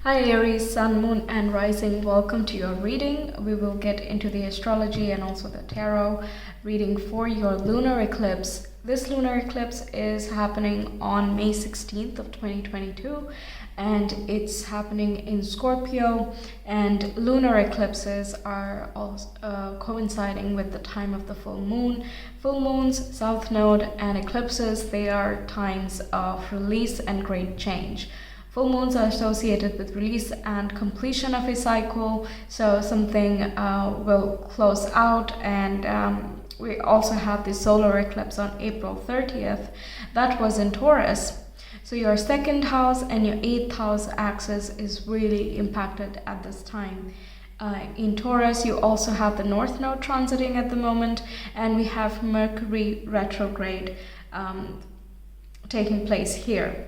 Hi Aries, Sun, Moon and Rising, welcome to your reading. We will get into the astrology and also the tarot reading for your lunar eclipse. This lunar eclipse is happening on May 16th of 2022 and it's happening in Scorpio, and lunar eclipses are also coinciding with the time of the full moon. Full moons, south node and eclipses, they are times of release and great change. Full moons are associated with release and completion of a cycle, so something will close out, and we also have the solar eclipse on April 30th. That was in Taurus. So your second house and your 8th house axis is really impacted at this time. In Taurus, you also have the North Node transiting at the moment, and we have Mercury retrograde taking place here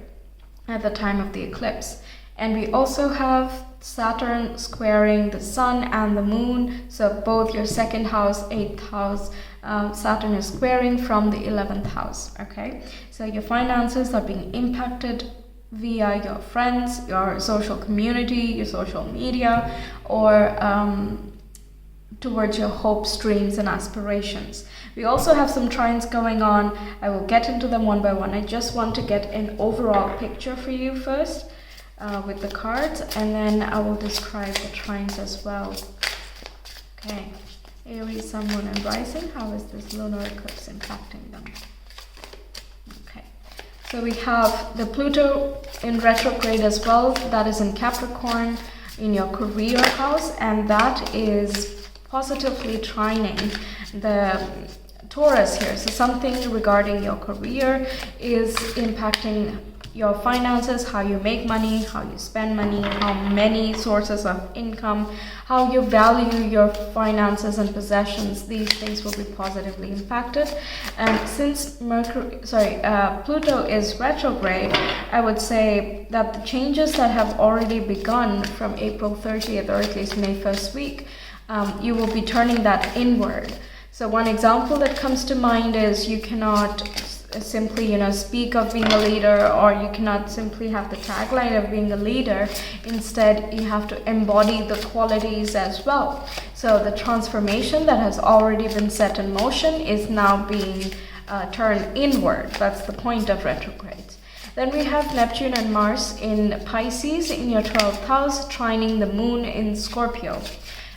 at the time of the eclipse. And we also have Saturn squaring the Sun and the Moon, so both your second house, 8th house, Saturn is squaring from the 11th house. Okay, so your finances are being impacted via your friends, your social community, your social media, or towards your hopes, dreams and aspirations. We also have some trines going on. I will get into them one by one. I just want to get an overall picture for you first with the cards, and then I will describe the trines as well. Okay, Aries, Sun, Moon and Rising, how is this lunar eclipse impacting them? Okay, so we have the Pluto in retrograde as well. That is in Capricorn in your career house, and that is positively trining the Taurus here. So something regarding your career is impacting your finances, how you make money, how you spend money, how many sources of income, how you value your finances and possessions. These things will be positively impacted. And since Pluto is retrograde, I would say that the changes that have already begun from April 30th, or at least May 1st week, you will be turning that inward. So one example that comes to mind is you cannot simply, speak of being a leader, or you cannot simply have the tagline of being a leader. Instead, you have to embody the qualities as well. So the transformation that has already been set in motion is now being turned inward. That's the point of retrogrades. Then we have Neptune and Mars in Pisces in your 12th house, trining the moon in Scorpio.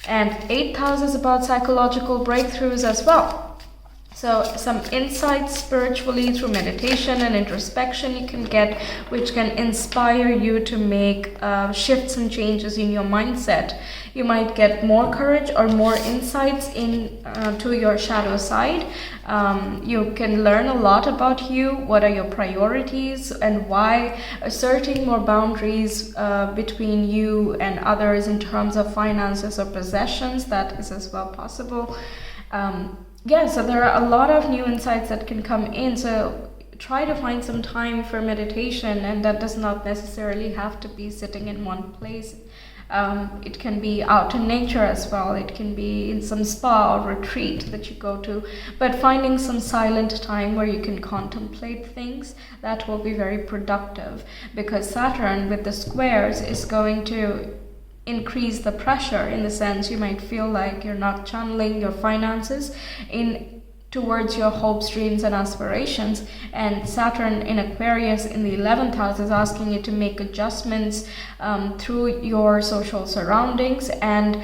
And 8th house is about psychological breakthroughs as well. So some insights spiritually through meditation and introspection you can get, which can inspire you to make shifts and changes in your mindset. You might get more courage or more insights to your shadow side. You can learn a lot about you, what are your priorities and why, asserting more boundaries between you and others in terms of finances or possessions. That is as well possible. So there are a lot of new insights that can come in. So try to find some time for meditation, and that does not necessarily have to be sitting in one place. It can be out in nature as well. It can be in some spa or retreat that you go to, but finding some silent time where you can contemplate things, that will be very productive, because Saturn with the squares is going to increase the pressure. In the sense, you might feel like you're not channeling your finances towards your hopes, dreams and aspirations. And Saturn in Aquarius in the 11th house is asking you to make adjustments through your social surroundings, and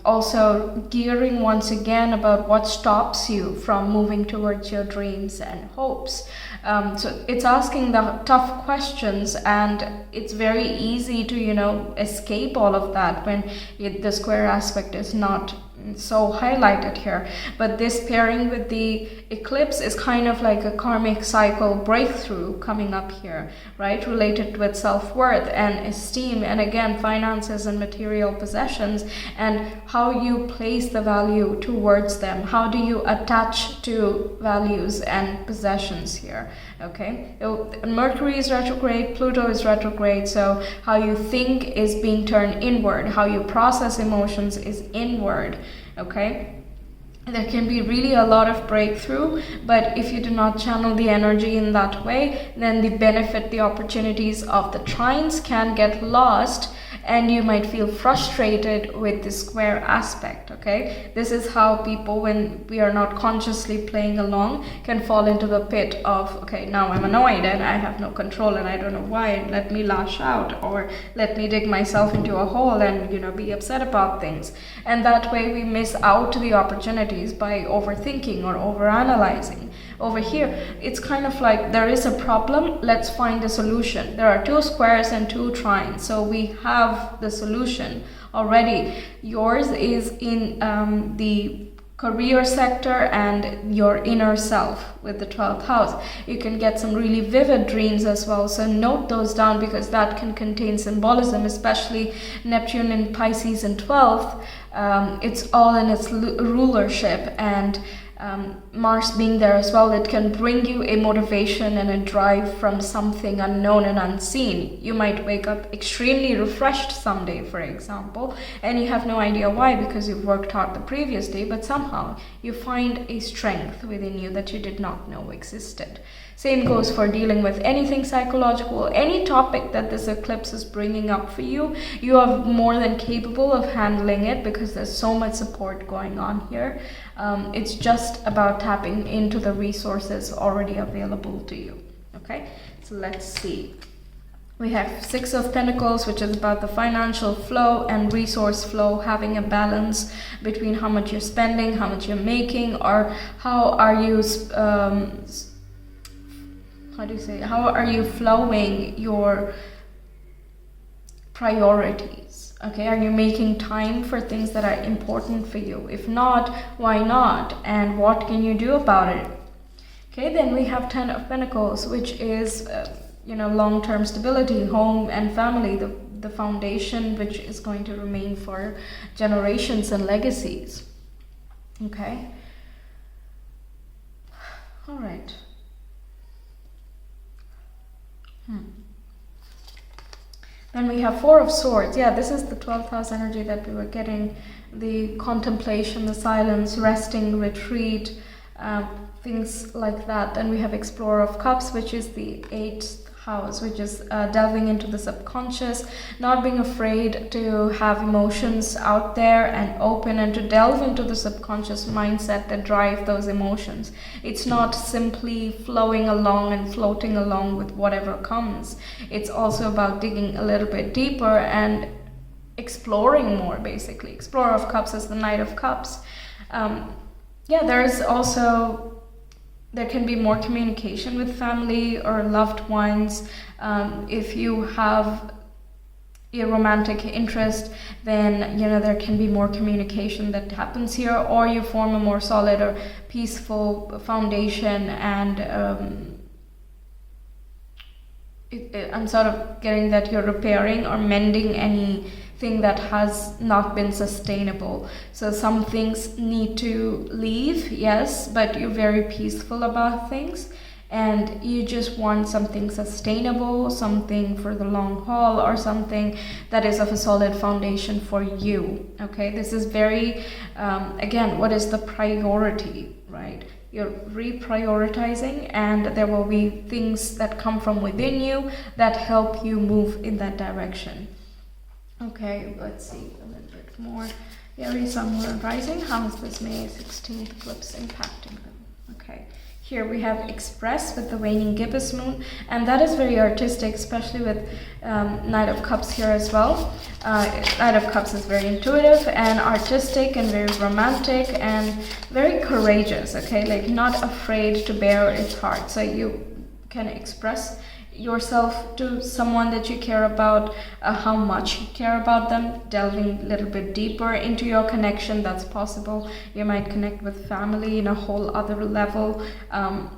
also gearing once again about what stops you from moving towards your dreams and hopes. So it's asking the tough questions, and it's very easy to escape all of that when the square aspect is not so highlighted here. But this pairing with the eclipse is kind of like a karmic cycle breakthrough coming up here, right? Related with self-worth and esteem, and again finances and material possessions, and how you place the value towards them. How do you attach to values and possessions here? Okay, Mercury is retrograde, Pluto is retrograde, so how you think is being turned inward, how you process emotions is inward. Okay, there can be really a lot of breakthrough, but if you do not channel the energy in that way, then the benefit, the opportunities of the trines can get lost, and you might feel frustrated with the square aspect. Okay, this is how people, when we are not consciously playing along, can fall into the pit of, okay, now I'm annoyed and I have no control and I don't know why, let me lash out, or let me dig myself into a hole and, you know, be upset about things. And that way we miss out the opportunities by overthinking or overanalyzing. Over here, it's kind of like there is a problem, let's find a solution. There are 2 squares and 2 trines, so we have the solution already. Yours is in the career sector and your inner self with the 12th house. You can get some really vivid dreams as well, so note those down, because that can contain symbolism, especially Neptune in Pisces in 12th. It's all in its rulership, and Mars being there as well, it can bring you a motivation and a drive from something unknown and unseen. You might wake up extremely refreshed someday, for example, and you have no idea why, because you've worked hard the previous day, but somehow you find a strength within you that you did not know existed. Same goes for dealing with anything psychological, any topic that this eclipse is bringing up for you. You are more than capable of handling it, because there's so much support going on here. It's just about tapping into the resources already available to you. Okay, so let's see. We have 6 of Pentacles, which is about the financial flow and resource flow, having a balance between how much you're spending, how much you're making, or how are you how are you flowing your priorities? Okay, are you making time for things that are important for you? If not, why not? And what can you do about it? Okay, then we have 10 of Pentacles, which is you know, long-term stability, home and family, the foundation which is going to remain for generations and legacies. Okay, all right. Then we have 4 of Swords. Yeah, this is the 12th house energy that we were getting. The contemplation, the silence, resting, retreat, things like that. Then we have Explorer of Cups, which is the 8th house, which is delving into the subconscious, not being afraid to have emotions out there and open, and to delve into the subconscious mindset that drive those emotions. It's not simply flowing along and floating along with whatever comes. It's also about digging a little bit deeper and exploring more, basically. Explorer of Cups is the Knight of Cups. Yeah, there's also, there can be more communication with family or loved ones. If you have a romantic interest, then, you know, there can be more communication that happens here, or you form a more solid or peaceful foundation. And I'm sort of getting that you're repairing or mending anything that has not been sustainable. So some things need to leave, yes, but you're very peaceful about things, and you just want something sustainable, something for the long haul, or something that is of a solid foundation for you. Okay, this is very, again, what is the priority, right? You're reprioritizing, and there will be things that come from within you that help you move in that direction. Okay, let's see a little bit more. Aries, Sun, Moon, and Rising. How is this May 16th eclipse impacting them? Okay, here we have Express with the waning gibbous moon, and that is very artistic, especially with Knight of Cups here as well. Knight of Cups is very intuitive and artistic and very romantic and very courageous, okay? Like not afraid to bare its heart. So you can express yourself to someone that you care about, how much you care about them, delving a little bit deeper into your connection. That's possible. You might connect with family in a whole other level, and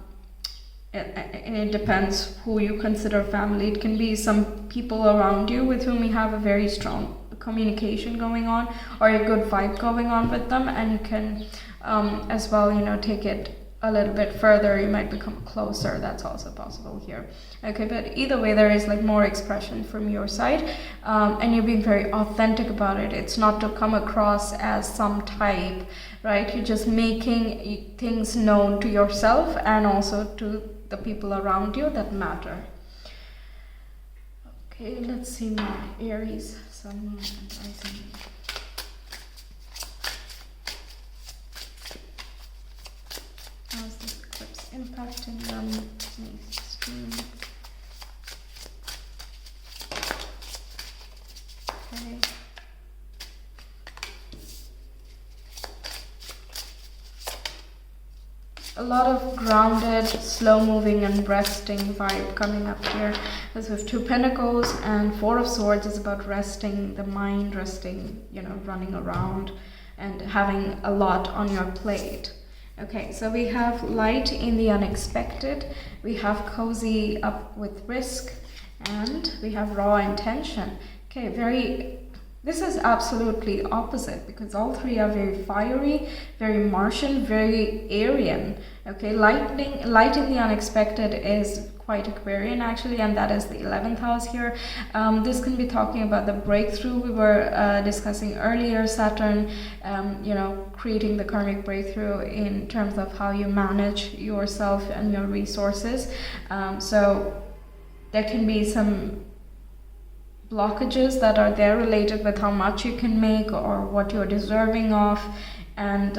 it depends who you consider family. It can be some people around you with whom you have a very strong communication going on, or a good vibe going on with them, and you can as well, you know, take it a little bit further, you might become closer. That's also possible here. Okay, but either way, there is like more expression from your side, and you're being very authentic about it. It's not to come across as some type, right? You're just making things known to yourself and also to the people around you that matter. Okay, let's see my Aries, Sun, Moon, and Rising. How's this eclipse impacting them? May 16. Okay. A lot of grounded, slow-moving and resting vibe coming up here. As with 2 Pentacles and 4 of Swords is about resting the mind, resting, you know, running around and having a lot on your plate. Okay, so we have light in the unexpected, we have cozy up with risk, and we have raw intention. Okay, this is absolutely opposite because all 3 are very fiery, very Martian, very Aryan. Okay, light in the unexpected is quite Aquarian actually, and that is the 11th house here. This can be talking about the breakthrough we were discussing earlier, Saturn, you know, creating the karmic breakthrough in terms of how you manage yourself and your resources. So there can be some blockages that are there related with how much you can make or what you're deserving of, and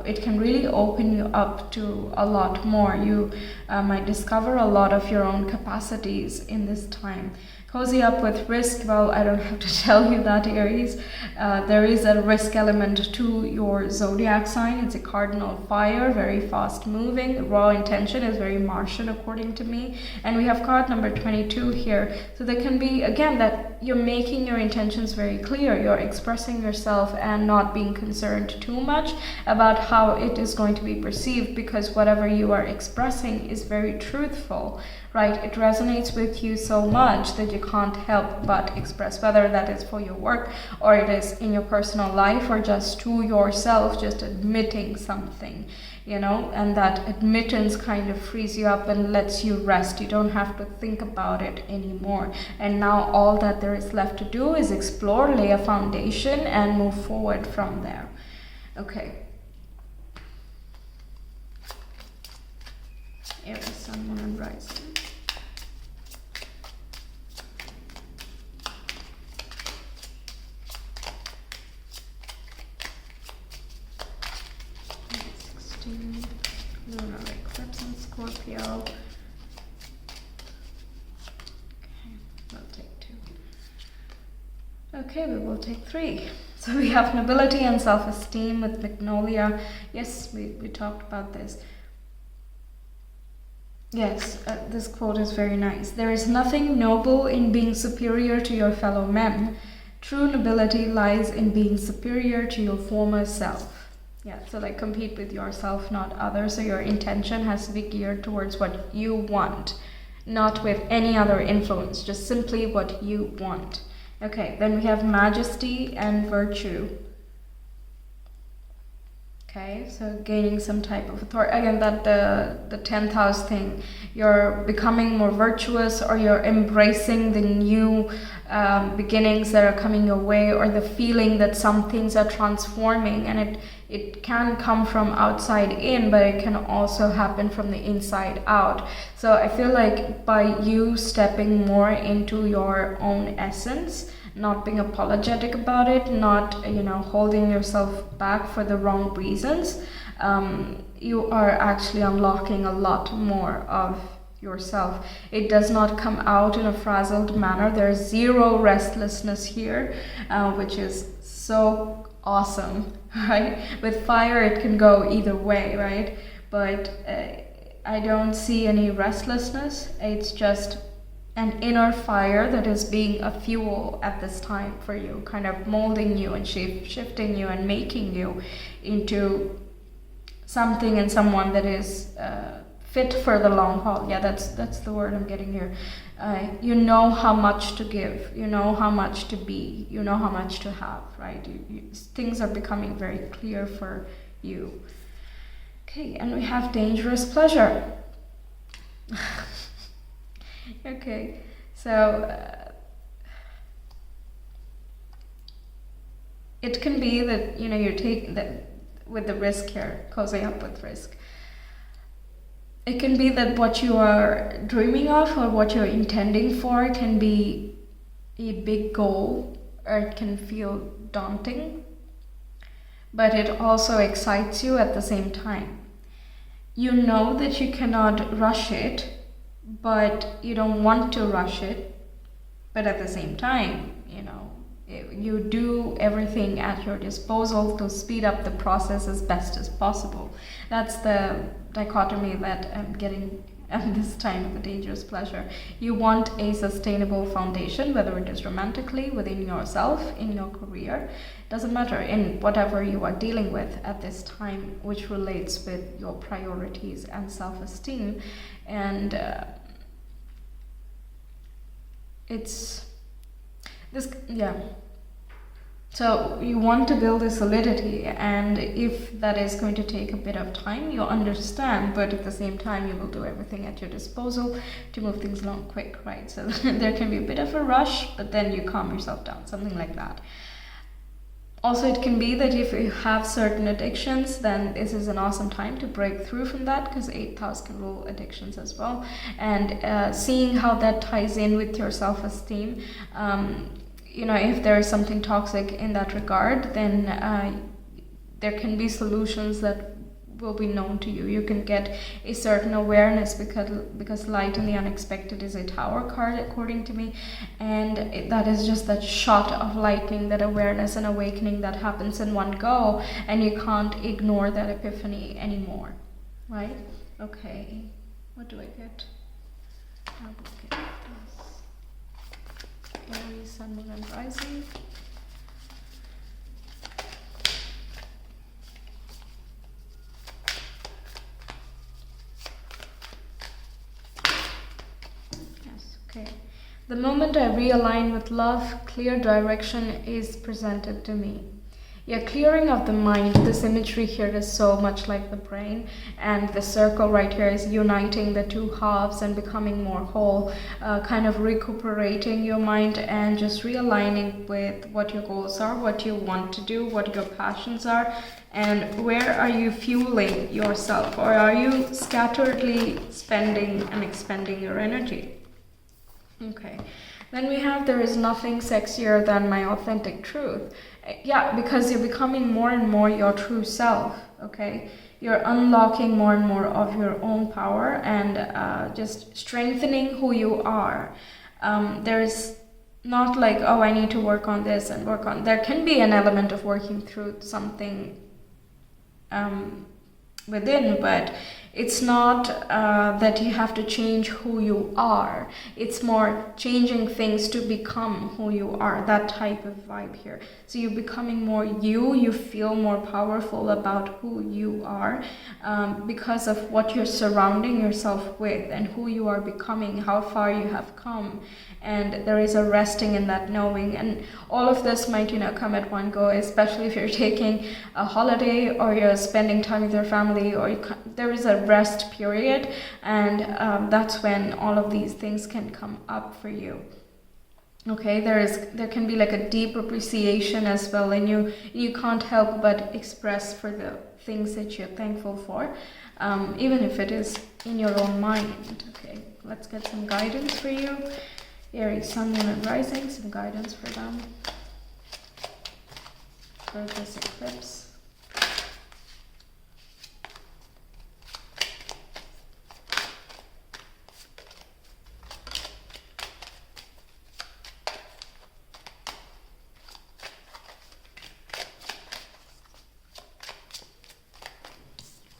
it can really open you up to a lot more. You might discover a lot of your own capacities in this time. Cozy up with risk, well, I don't have to tell you that, Aries. There is a risk element to your zodiac sign. It's a cardinal fire, very fast moving. Raw intention is very Martian according to me. And we have card number 22 here. So there can be, again, that you're making your intentions very clear. You're expressing yourself and not being concerned too much about how it is going to be perceived, because whatever you are expressing is very truthful. Right, it resonates with you so much that you can't help but express, whether that is for your work or it is in your personal life or just to yourself, just admitting something, you know, and that admittance kind of frees you up and lets you rest. You don't have to think about it anymore. And now all that there is left to do is explore, lay a foundation, and move forward from there. Okay. Aries, Sun, Moon, and Rising. Lunar eclipse in Scorpio. Okay, we'll take 2. Okay, we will take 3. So we have nobility and self-esteem with Magnolia. Yes, we talked about this. Yes, this quote is very nice. There is nothing noble in being superior to your fellow men. True nobility lies in being superior to your former self. Yeah, so like compete with yourself, not others. So your intention has to be geared towards what you want, not with any other influence, just simply what you want. Okay, then we have Majesty and Virtue. Okay, so gaining some type of authority. Again, that the 10th house thing, you're becoming more virtuous, or you're embracing the new beginnings that are coming your way, or the feeling that some things are transforming, and it can come from outside in, but it can also happen from the inside out. So I feel like by you stepping more into your own essence, not being apologetic about it, not, you know, holding yourself back for the wrong reasons, you are actually unlocking a lot more of yourself. It does not come out in a frazzled manner. There's zero restlessness here, which is so awesome, right? With fire, it can go either way, right? But I don't see any restlessness. It's just an inner fire that is being a fuel at this time for you, kind of molding you and shifting you and making you into something and someone that is fit for the long haul. Yeah, that's the word I'm getting here. You know how much to give, you know how much to be, you know how much to have, right? Things are becoming very clear for you. Okay, and we have dangerous pleasure. Okay, so it can be that, you know, you're taking that with the risk here, cozying up with risk. It can be that what you are dreaming of or what you're intending for can be a big goal, or it can feel daunting, but it also excites you at the same time. You know that you cannot rush it, but you don't want to rush it, but at the same time, you know, you do everything at your disposal to speed up the process as best as possible. That's the dichotomy that I'm getting at this time of the dangerous pleasure. You want a sustainable foundation, whether it is romantically, within yourself, in your career, doesn't matter, in whatever you are dealing with at this time, which relates with your priorities and self-esteem. And it's this, yeah. So you want to build a solidity, and if that is going to take a bit of time, you'll understand, but at the same time you will do everything at your disposal to move things along quick, right? So there can be a bit of a rush, but then you calm yourself down, something like that. Also, it can be that if you have certain addictions, then this is an awesome time to break through from that, because 8th house can rule addictions as well. And seeing how that ties in with your self-esteem, you know, if there is something toxic in that regard, then there can be solutions that will be known to you. You can get a certain awareness, because light in the unexpected is a Tower card, according to me, and that is just that shot of lightning, that awareness and awakening that happens in one go, and you can't ignore that epiphany anymore, right? Okay, what do I get? I will get this. Aries, Sun, Moon, and Rising. Yes, okay. The moment I realign with love, clear direction is presented to me. Yeah, clearing of the mind, this imagery here is so much like the brain, and the circle right here is uniting the two halves and becoming more whole, kind of recuperating your mind and just realigning with what your goals are, what you want to do, what your passions are, and where are you fueling yourself, or are you scatteredly spending and expending your energy? Okay, then we have there is nothing sexier than my authentic truth. Yeah, because you're becoming more and more your true self, okay? You're unlocking more and more of your own power and just strengthening who you are. There's not like, oh, I need to work on this and work on... There can be an element of working through something within, but it's not that you have to change who you are. It's more changing things to become who you are, that type of vibe here. So you're becoming more you feel more powerful about who you are because of what you're surrounding yourself with and who you are becoming, how far you have come. And there is a resting in that knowing, and all of this might, you know, come at one go, especially if you're taking a holiday or you're spending time with your family, or there is a rest period, and that's when all of these things can come up for you. Okay, there can be like a deep appreciation as well, and you can't help but express for the things that you're thankful for, even if it is in your own mind. Okay, let's get some guidance for you. Aries, Sun, Moon, and Rising, some guidance for them for this eclipse.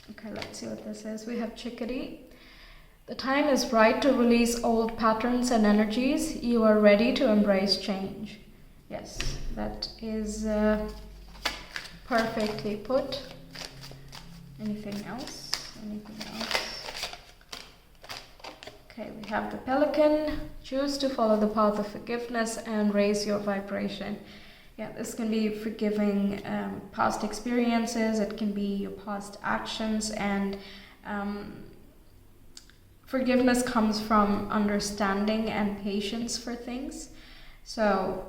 Okay, let's see what this is. We have Chickadee. The time is right to release old patterns and energies. You are ready to embrace change. Yes, that is perfectly put. Anything else? Anything else? Okay, we have the Pelican. Choose to follow the path of forgiveness and raise your vibration. Yeah, this can be forgiving past experiences, it can be your past actions, and forgiveness comes from understanding and patience for things. So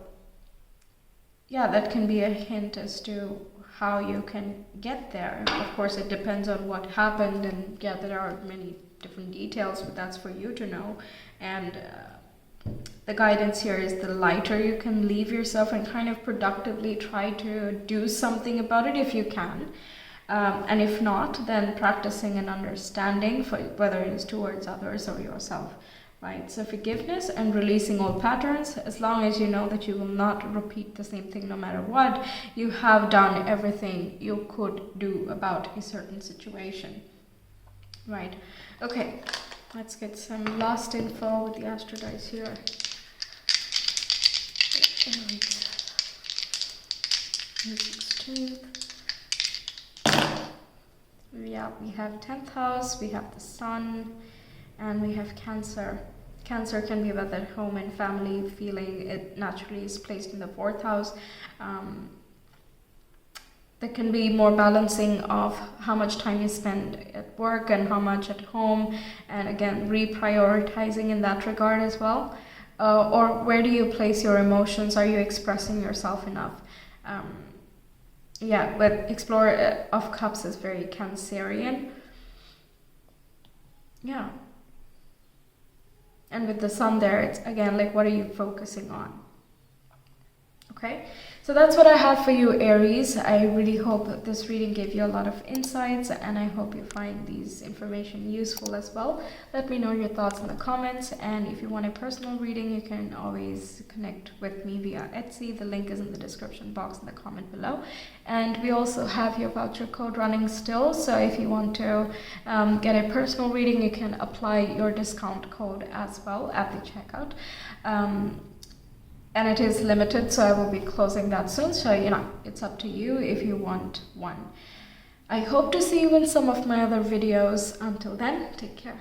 yeah, that can be a hint as to how you can get there. Of course, it depends on what happened, and yeah, there are many different details, but that's for you to know. And the guidance here is the lighter you can leave yourself and kind of productively try to do something about it if you can. And if not, then practicing and understanding, for whether it is towards others or yourself, right? So forgiveness and releasing all patterns, as long as you know that you will not repeat the same thing no matter what, you have done everything you could do about a certain situation, right? Okay, let's get some last info with the astro dice here. Yeah, we have 10th house, we have the sun, and we have Cancer. Cancer can be about that home and family feeling. It naturally is placed in the 4th house. There can be more balancing of how much time you spend at work and how much at home, and again, reprioritizing in that regard as well. Or where do you place your emotions? Are you expressing yourself enough? Yeah, but Explorer of Cups is very Cancerian. Yeah. And with the sun there, it's again like, what are you focusing on? Okay, so that's what I have for you, Aries. I really hope that this reading gave you a lot of insights, and I hope you find these information useful as well. Let me know your thoughts in the comments, and if you want a personal reading, you can always connect with me via Etsy. The link is in the description box in the comment below. And we also have your voucher code running still, so if you want to get a personal reading, you can apply your discount code as well at the checkout. And it is limited, so I will be closing that soon. So, it's up to you if you want one. I hope to see you in some of my other videos. Until then, take care.